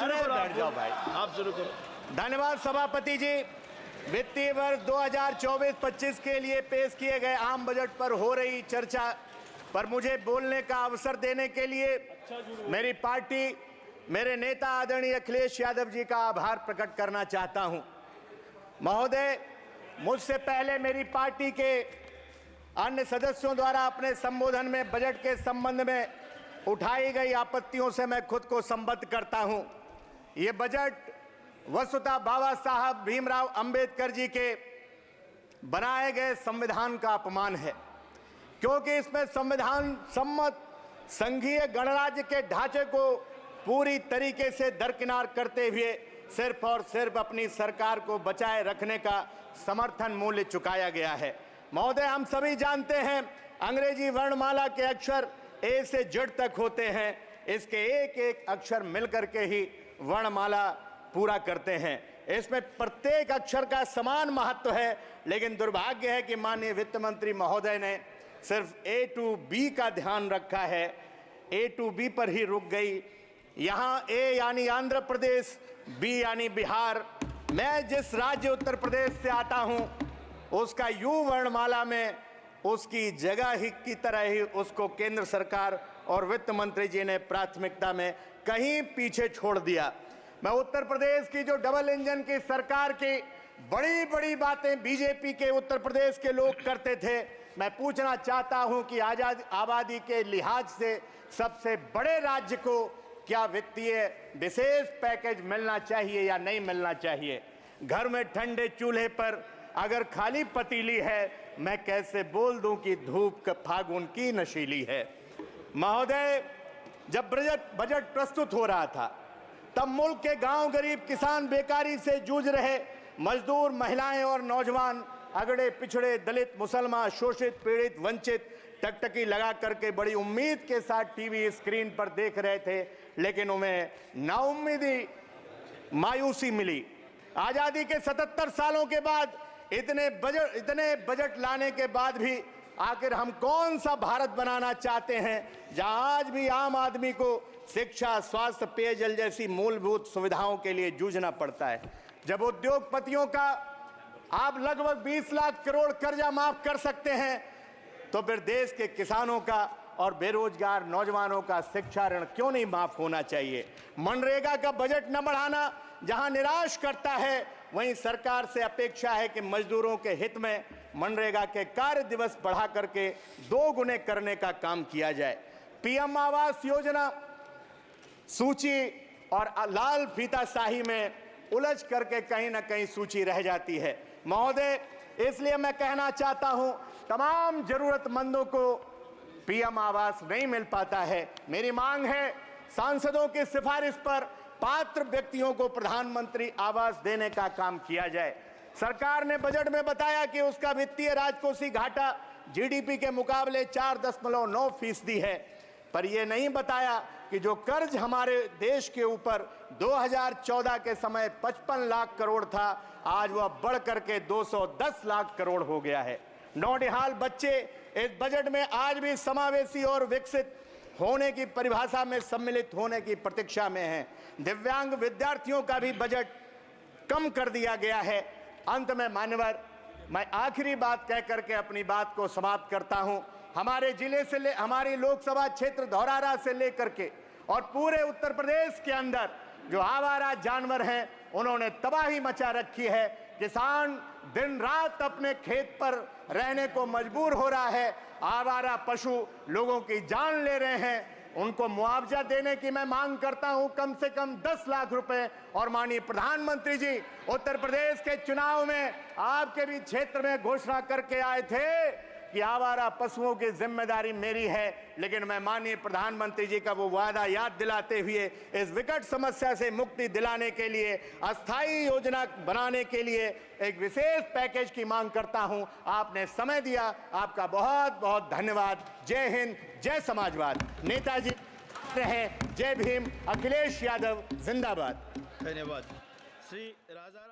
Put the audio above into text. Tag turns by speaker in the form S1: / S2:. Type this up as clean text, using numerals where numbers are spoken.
S1: शुरू करो,
S2: बैठ जाओ भाई,
S1: आप शुरू करो।
S2: धन्यवाद सभापति जी। वित्तीय वर्ष 2024-25 के लिए पेश किए गए आम बजट पर हो रही चर्चा पर मुझे बोलने का अवसर देने के लिए मेरी पार्टी, मेरे नेता आदरणीय अखिलेश यादव जी का आभार प्रकट करना चाहता हूं। महोदय, मुझसे पहले मेरी पार्टी के अन्य सदस्यों द्वारा अपने संबोधन में बजट के संबंध में उठाई गई आपत्तियों से मैं खुद को संबद्ध करता हूं। ये बजट वस्तुतः बाबा साहब भीमराव अंबेडकर जी के बनाए गए संविधान का अपमान है, क्योंकि इसमें संविधान सम्मत संघीय गणराज्य के ढांचे को पूरी तरीके से दरकिनार करते हुए सिर्फ और सिर्फ अपनी सरकार को बचाए रखने का समर्थन मूल्य चुकाया गया है। महोदय, हम सभी जानते हैं अंग्रेजी वर्णमाला के अक्षर ए से जेड तक होते हैं। इसके एक एक अक्षर मिलकर के ही वर्णमाला पूरा करते हैं। इसमें प्रत्येक अक्षर का समान महत्व है, लेकिन दुर्भाग्य है कि माननीय वित्त मंत्री महोदय ने सिर्फ ए टू बी का ध्यान रखा है, ए टू बी पर ही रुक गई। यहाँ ए यानी आंध्र प्रदेश, बी यानी बिहार। मैं जिस राज्य उत्तर प्रदेश से आता हूँ उसका यू वर्णमाला में उसकी जगह ही की तरह ही उसको केंद्र सरकार और वित्त मंत्री जी ने प्राथमिकता में कहीं पीछे छोड़ दिया। मैं उत्तर प्रदेश की जो डबल इंजन की सरकार की बड़ी बड़ी बातें बीजेपी के उत्तर प्रदेश के लोग करते थे, मैं पूछना चाहता हूं कि आबादी के लिहाज से सबसे बड़े राज्य को क्या वित्तीय विशेष पैकेज मिलना चाहिए या नहीं मिलना चाहिए? घर में ठंडे चूल्हे पर अगर खाली पतीली है, मैं कैसे बोल दूं कि धूप फागुन की नशीली है? महोदय, जब बजट प्रस्तुत हो रहा था तब मुल्क के गांव गरीब किसान, बेकारी से जूझ रहे मजदूर, महिलाएं और नौजवान, अगड़े पिछड़े, दलित, मुसलमान, शोषित, पीड़ित, वंचित टकटकी लगा करके बड़ी उम्मीद के साथ टीवी स्क्रीन पर देख रहे थे, लेकिन उन्हें नाउम्मीदी, मायूसी मिली। आजादी के 77 सालों के बाद इतने बजट लाने के बाद भी आखिर हम कौन सा भारत बनाना चाहते हैं जहां आज भी आम आदमी को शिक्षा, स्वास्थ्य, पेयजल जैसी मूलभूत सुविधाओं के लिए जूझना पड़ता है? जब उद्योगपतियों का आप लगभग 20 लाख करोड़ कर्जा माफ कर सकते हैं, तो फिर देश के किसानों का और बेरोजगार नौजवानों का शिक्षा ऋण क्यों नहीं माफ होना चाहिए? मनरेगा का बजट न बढ़ाना जहां निराश करता है, वहीं सरकार से अपेक्षा है कि मजदूरों के हित में मनरेगा के कार्य दिवस बढ़ा करके 2 गुने करने का काम किया जाए। पीएम आवास योजना सूची और लाल फीताशाही में उलझ करके कहीं ना कहीं सूची रह जाती है। महोदय, इसलिए मैं कहना चाहता हूं, तमाम जरूरतमंदों को पीएम आवास नहीं मिल पाता है। मेरी मांग है सांसदों की सिफारिश पर पात्र व्यक्तियों को प्रधानमंत्री आवास देने का काम किया जाए। सरकार ने बजट में बताया कि उसका वित्तीय राजकोषीय घाटा जीडीपी के मुकाबले 4.9% है, पर यह नहीं बताया कि जो कर्ज हमारे देश के ऊपर 2014 के समय 55 लाख करोड़ था, आज वह बढ़ करके 210 लाख करोड़ हो गया है। नौनिहाल बच्चे इस बजट में आज भी समावेशी और विकसित होने की परिभाषा में सम्मिलित होने की प्रतीक्षा में हैं। दिव्यांग विद्यार्थियों का भी बजट कम कर दिया गया है। अंत में मान्यवर, मैं आखिरी बात कह करके अपनी बात को समाप्त करता हूं। हमारे जिले से हमारी लोकसभा क्षेत्र धौरारा से लेकर के और पूरे उत्तर प्रदेश के अंदर जो आवारा जानवर हैं, उन्होंने तबाही मचा रखी है। किसान दिन रात अपने खेत पर रहने को मजबूर हो रहा है। आवारा पशु लोगों की जान ले रहे हैं। उनको मुआवजा देने की मैं मांग करता हूं, कम से कम 10 लाख रुपए। और माननीय प्रधानमंत्री जी उत्तर प्रदेश के चुनाव में आपके भी क्षेत्र में घोषणा करके आए थे कि आवारा पशुओं की जिम्मेदारी मेरी है, लेकिन मैं माननीय प्रधानमंत्री जी का वो वादा याद दिलाते हुए इस विकट समस्या से मुक्ति दिलाने के लिए अस्थायी योजना बनाने के लिए एक विशेष पैकेज की मांग करता हूं। आपने समय दिया, आपका बहुत बहुत धन्यवाद। जय हिंद, जय समाजवाद। नेताजी रहे, जय भीम। अखिलेश यादव जिंदाबाद।
S1: धन्यवाद। श्री राजा